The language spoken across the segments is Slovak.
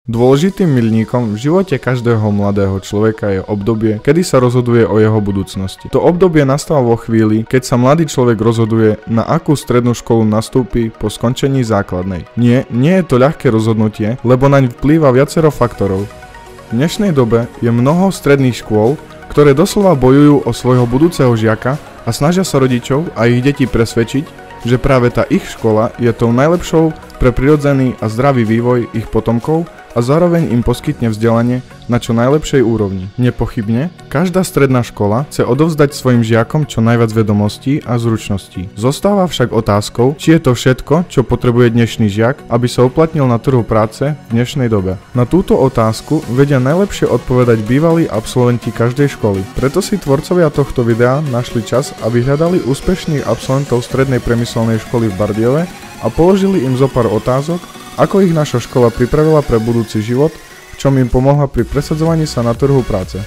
Dôležitým milníkom v živote každého mladého človeka je obdobie, kedy sa rozhoduje o jeho budúcnosti. To obdobie nastáva vo chvíli, keď sa mladý človek rozhoduje, na akú strednú školu nastúpi po skončení základnej. Nie je to ľahké rozhodnutie, lebo naň vplýva viacero faktorov. V dnešnej dobe je mnoho stredných škôl, ktoré doslova bojujú o svojho budúceho žiaka a snažia sa rodičov a ich detí presvedčiť, že práve tá ich škola je tou najlepšou pre prirodzený a zdravý vývoj ich potomkov a zároveň im poskytne vzdelanie na čo najlepšej úrovni. Nepochybne, každá stredná škola chce odovzdať svojim žiakom čo najviac vedomostí a zručností. Zostáva však otázkou, či je to všetko, čo potrebuje dnešný žiak, aby sa uplatnil na trhu práce v dnešnej dobe. Na túto otázku vedia najlepšie odpovedať bývalí absolventi každej školy. Preto si tvorcovia tohto videa našli čas a vyhľadali úspešných absolventov strednej priemyselnej školy v Bardejove a položili im zo pár otázok, ako ich naša škola pripravila pre budúci život, v čom im pomohla pri presadzovaní sa na trhu práce.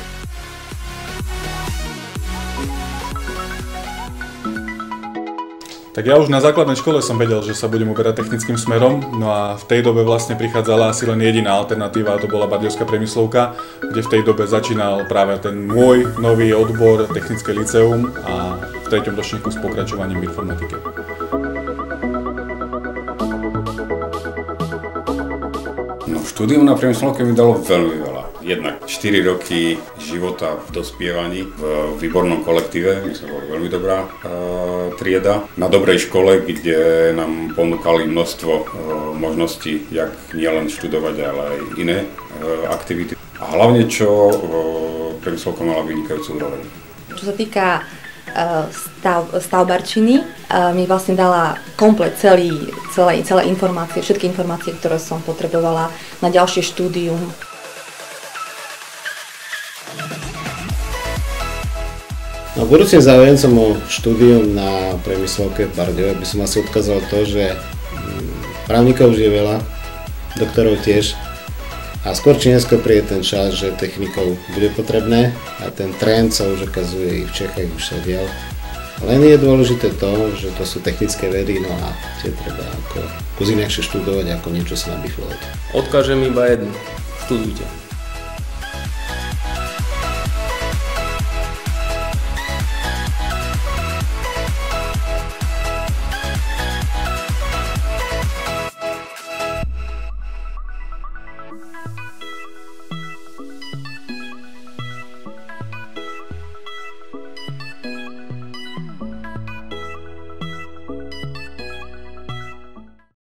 Tak ja už na základnej škole som vedel, že sa budem uberať technickým smerom, no a v tej dobe vlastne prichádzala asi len jediná alternatíva, a to bola Bardejovská priemyslovka, kde v tej dobe začínal práve ten môj nový odbor technické lyceum a v 3. ročníku s pokračovaním v informatike. Štúdium na priemyslovke mi dalo veľmi veľa. Jednak 4 roky života v dospievaní v výbornom kolektíve, my sme boli veľmi dobrá trieda. Na dobrej škole, kde nám ponúkali množstvo možností, jak nielen študovať, ale aj iné aktivity. A hlavne, čo priemyslovka mala vynikajúcu úroveň. Čo sa týka stavbarčiny, mi vlastne dala komplet celé informácie, všetky informácie, ktoré som potrebovala na ďalšie štúdium. No, budúcim záujemcom o štúdium na priemyslovke v Bardejove by som asi odkazoval to, že právnikov už je veľa, doktorov tiež. A skôr či neskôr príde ten čas, že technikov bude potrebné a ten trend sa už ukazuje i v Čechách, už sa dial. Len je dôležité to, že to sú technické vedy, no a tie treba ako inakšie študovať, ako niečo sa nabiflovať. Odkážem iba jedno, študujte.